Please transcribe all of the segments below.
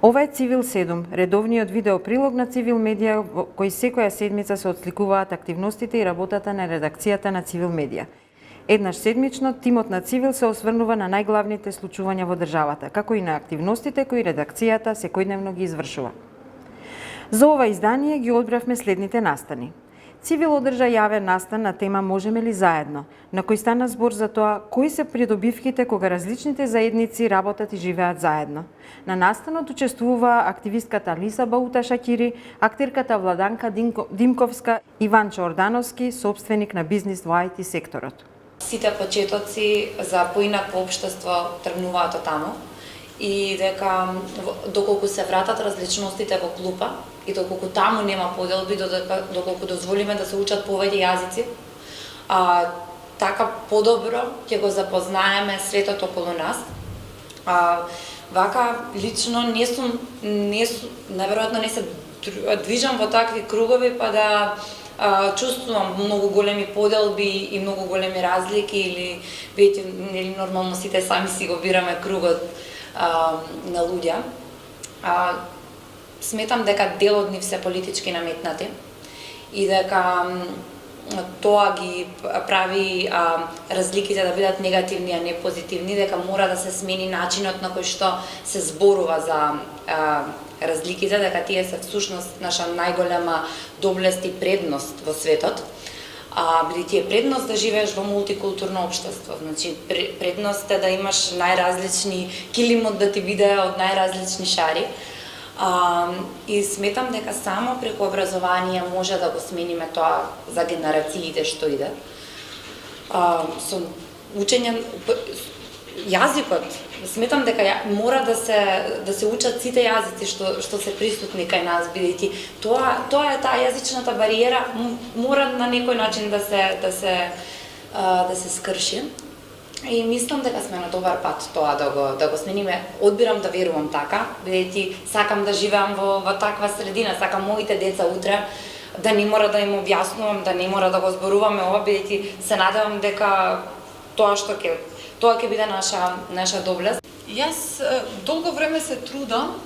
Ова е Цивил 7, редовниот видеоприлог на Цивил Медија, во кој секоја седмица се отсликуваат активностите и работата на редакцијата на Цивил Медија. Еднаш седмично, тимот на Цивил се осврнува на најглавните случувања во државата, како и на активностите кои редакцијата секојдневно ги извршува. За ова издание ги одбравме следните настани. Цивил одржа јавен настан на тема "Можеме ли заедно?", на кој стана збор за тоа кои се придобивките кога различните заедници работат и живеат заедно. На настанот учествува активистката Лиса Баута Шакири, актерката Владанка Димковска и Иван Чордановски, собственик на бизнис во IT секторот. Сите почетоци за поинакво општество тргнуваат од таму и дека доколку се вратат различностите во клупа и доколку таму нема поделби, доколку дозволиме да се учат повеќе јазици, така подобро ќе го запознаеме светот околу нас. Вака лично наверојатно не се движам во такви кругови па да чувствувам многу големи поделби и многу големи разлики или веќе нормално сите сами си го бираме кругот на луѓе. Сметам дека дел од нив се политички наметнати и дека тоа ги прави разликите да бидат негативни, а не позитивни, дека мора да се смени начинот на кој што се зборува за разликите, дека тие се всушност наша најголема доблест и предност во светот. Бидејќи е предност да живееш во мултикултурно општество, значи предност е да имаш најразлични килимот да ти биде од најразлични шари. И сметам дека само преку образование може да го смениме тоа за генерациите што идат. Со учење јазикот, сметам дека мора да се учат сите јазици што се присутни кај нас, бидејќи тоа е таа јазичната бариера, мора на некој начин да се скрши. И мислам дека сме на добар пат тоа да го смениме. Одбирам да верувам така, бидејќи сакам да живеам во таква средина, сакам моите деца утре да не мора да им објаснувам, да не мора да го зборуваме ова, бидејќи се надевам дека тоа ќе биде наша доблест. Јас долго време се трудам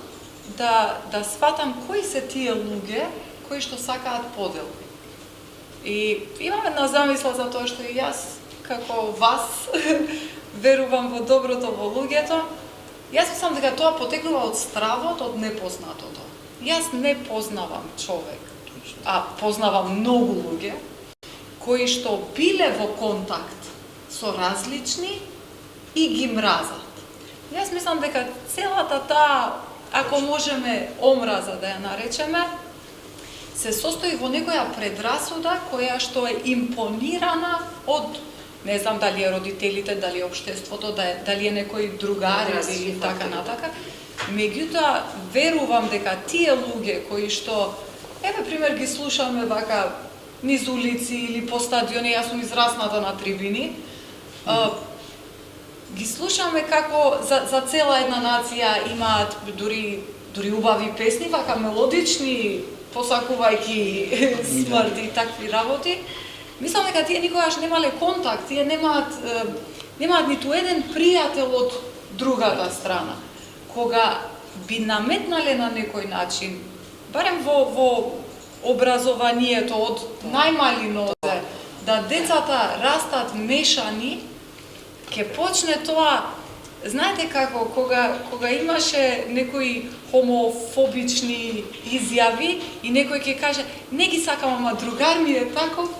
да сватам кои се тие луѓе кои што сакаат поделби. И имам една замисла за тоа што и јас како вас верувам во доброто во луѓето. Јас мислам дека тоа потекнува од стравот, од непознатото. Јас не познавам човек, а познавам многу луѓе кои што биле во контакт со различни и ги мразат. Јас мислам дека целата таа, ако можеме омраза да ја наречеме, се состои во некоја предрасуда која што е импонирана од, не знам дали е родителите, дали е општеството, дали е некој другар или така натака. Меѓутоа, верувам дека тие луѓе кои што, пример, ги слушаме вака низ улици или по стадиони, јас сум израсната на трибини, ги слушаме како за цела една нација имаат дури убави песни, вака мелодични, посакувајќи смрт и такви работи. Мислам дека тие никогаш немале контакт, тие немаат ниту еден пријател од другата страна. Кога би наметнале на некој начин, барем во образованието од најмали нозе, да децата растат мешани, ќе почне тоа, знаете како, кога имаше некои хомофобични изјави и некој ќе каже, не ги сакам, ама другар ми е таков,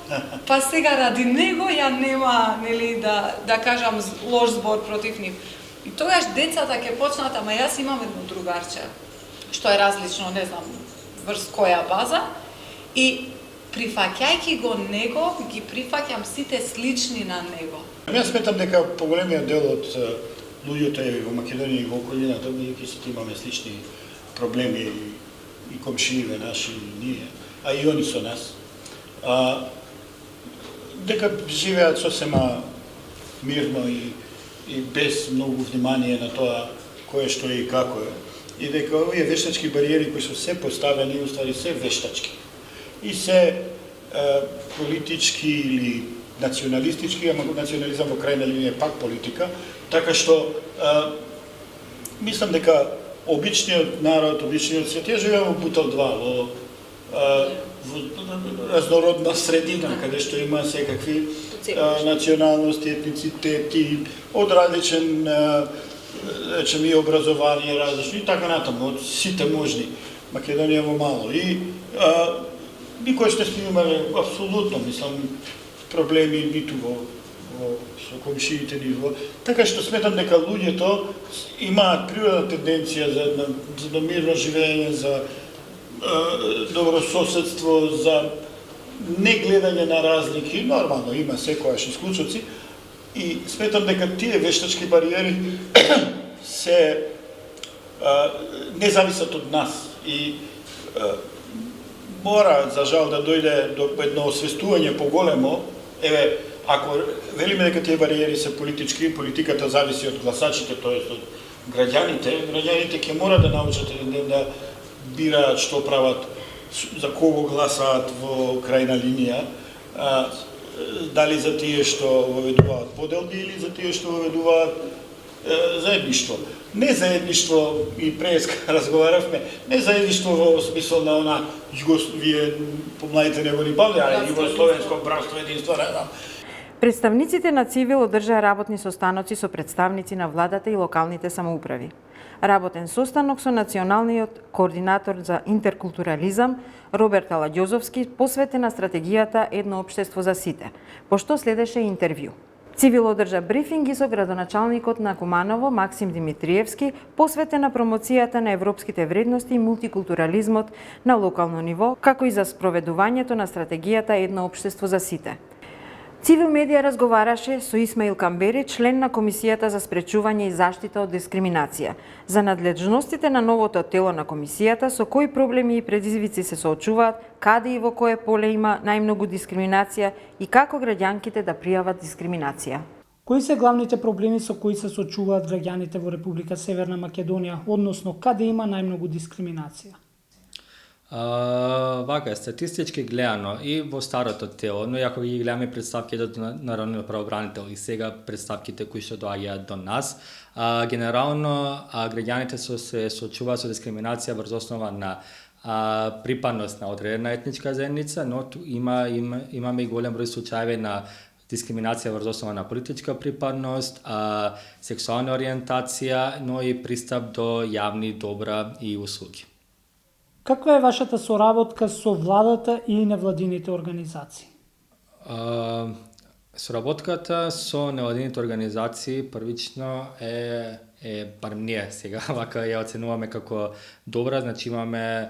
па сега ради него ја нема, нели, да кажам лош збор против нив. И тогаш децата ќе почнат, ама јас имам едно другарче, што е различно, не знам, врз која база, и прифаќајќи го него, ги прифаќам сите слични на него. Јас сметам дека поголемиот дел од луѓето во Македонија и во околината, бидејќи сите имаме слични проблеми и комшииве наши и ние, а и они со нас, дека живеат сосема мирно и без многу внимание на тоа кое што е и како е. И дека овие вештачки бариери кои се се поставени, уствари се вештачки. И се политички или националистички, ама национализам во крајна линија е пак политика, така што мислам дека обичниот народ, обичниот свет, ја живеам во Бутал 2, во разнородна средина, каде што има секакви националности, етницитети, од различен, речем, и образование различни, и така натаму, од сите можни. Македонија во мало. И никој што сме имале апсолутно, мислам, проблеми ниту со комшиите ни. Така што сметам дека луѓето имаат природна тенденција за мирно живење, за добрососедство, за не гледање на разлики. Нормално има секојаш исклучоци. И сметам дека тие вештачки бариери се не зависат од нас. И мора, за жал, да дојде до едно освестување поголемо. Еве, ако велиме дека тие бариери се политички, политиката зависи од гласачите, тоест од граѓаните ќе мора да научат да бираат што прават, за кого гласаат во крајна линија, дали за тие што воведуваат поделби или за тие што воведуваат заедништво. Не заедништво, и преска разговаравме, не заедништво во смисол на она вие помладите не го ни памте, али југословенско братство, единство, не знам. Представниците на Цивил одржаа работни состаноци со представници на владата и локалните самоуправи. Работен состанок со националниот координатор за интеркултурализам Роберт Аладјозовски посветен на стратегијата Едно општество за сите, пошто следеше интервју. Цивил одржа брифинги со градоначалникот на Куманово Максим Димитриевски посветен на промоцијата на европските вредности и мултикултурализмот на локално ниво, како и за спроведувањето на стратегијата Едно општество за сите. Цивил медија разговараше со Исмаил Камбери, член на Комисијата за спречување и заштита од дискриминација, за надлежностите на новото тело на комисијата, со кои проблеми и предизвици се соочуваат, каде и во кое поле има најмногу дискриминација и како граѓанките да пријават дискриминација. Кои се главните проблеми со кои се соочуваат граѓаните во Република Северна Македонија, односно каде има најмногу дискриминација? Вака, статистички гледано и во старото тело, но ако ги гледаме представките од Народниот правобранител и сега представките кои што доаѓаат до нас, генерално граѓаните се соочуваат со дискриминација врз основа на припадност на одредена етничка заедница, но имаме и голем број случаеви на дискриминација врз основа на политичка припадност, сексуална ориентација, но и пристап до јавни добра и услуги. Каква е вашата соработка со владата и невладините организации? Соработката со невладините организации првично е барем ние сега вака ја оценуваме како добра, значи имаме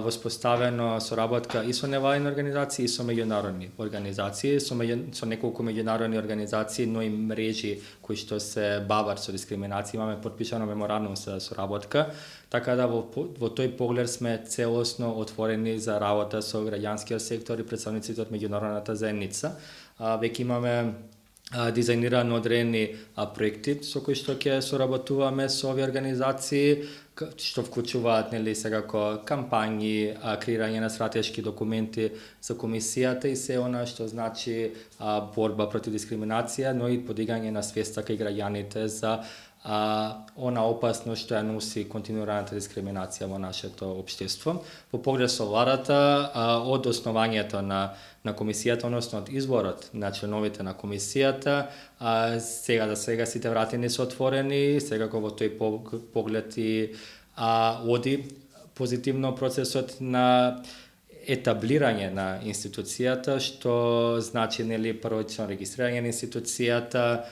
воспоставено соработка и со невладини организации и со меѓународни организации, со неколку меѓународни организации, но и мрежи кои што се бават со дискриминација. Имаме подпишано меморандум за соработка, така да во тој поглед сме целосно отворени за работа со граѓанскиот сектор и представниците од меѓународната заедница. Веќе имаме дизајнирано одредени проекти со кои што ќе соработуваме со овие организации, што вклучуваат секако кампањи, креирање на стратешки документи за комисијата и се она што значи борба против дискриминација, но и подигање на свеста кај граѓаните за она опасност што ја носи континуираната дискриминација во нашето општество. По поглед со владата, од основањето на комисијата, односно од изборот на членовите на комисијата, сега сите врати не се отворени, секако во тој поглед и оди позитивно процесот на етаблирање на институцијата, што значи првично регистрирање на институцијата,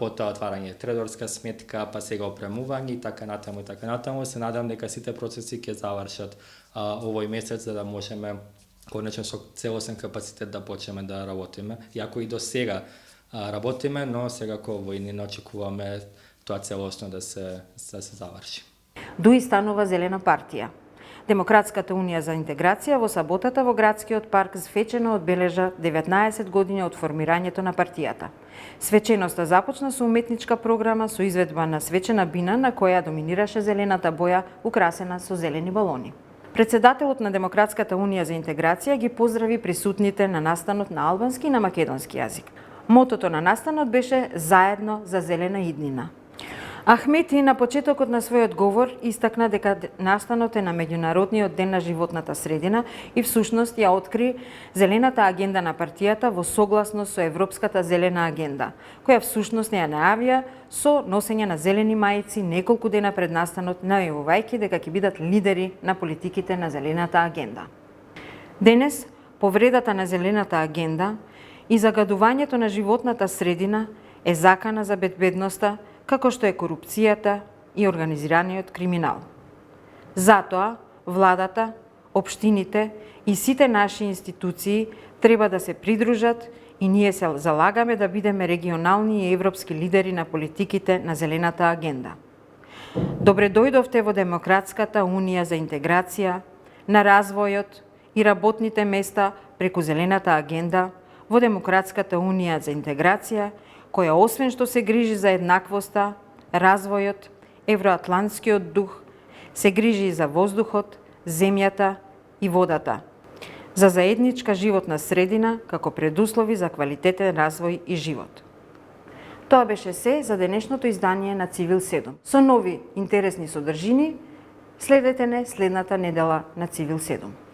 потоа отварање трейдорска сметка, па сега опремување и така натаму. Се надам дека сите процеси ќе завршат овој месец за да можеме конечно со целосен капацитет да почнеме да работиме. Иако и до сега работиме, но секако во иднина очекуваме тоа целосно да се заврши. Дуи станува Зелена партија. Демократската унија за интеграција во саботата во градскиот парк свечено одбележа 19 години од формирањето на партијата. Свеченоста започна со уметничка програма со изведба на свечена бина на која доминираше зелената боја украсена со зелени балони. Председателот на Демократската унија за интеграција ги поздрави присутните на настанот на албански и на македонски јазик. Мотото на настанот беше "Заедно за зелена иднина". Ахмети на почетокот на својот говор истакна дека настанот е на меѓународниот ден на животната средина и всушност ја откри зелената агенда на партијата во согласност со Европската зелена агенда, која всушност не ја најавија со носење на зелени мајци неколку дена пред настанот, најавувајќи дека ќе бидат лидери на политиките на зелената агенда. Денес, повредата на зелената агенда и загадувањето на животната средина е закана за безбедноста, како што е корупцијата и организираниот криминал. Затоа, владата, општините и сите наши институции треба да се придружат и ние се залагаме да бидеме регионални и европски лидери на политиките на зелената агенда. Добре дојдовте во Демократската унија за интеграција, на развојот и работните места преку зелената агенда, во Демократската унија за интеграција, која освен што се грижи за еднаквоста, развојот, евроатлантскиот дух, се грижи и за воздухот, земјата и водата, за заедничка животна средина како предуслови за квалитетен развој и живот. Тоа беше се за денешното издание на Цивил 7. Со нови интересни содржини, следете не следната недела на Цивил 7.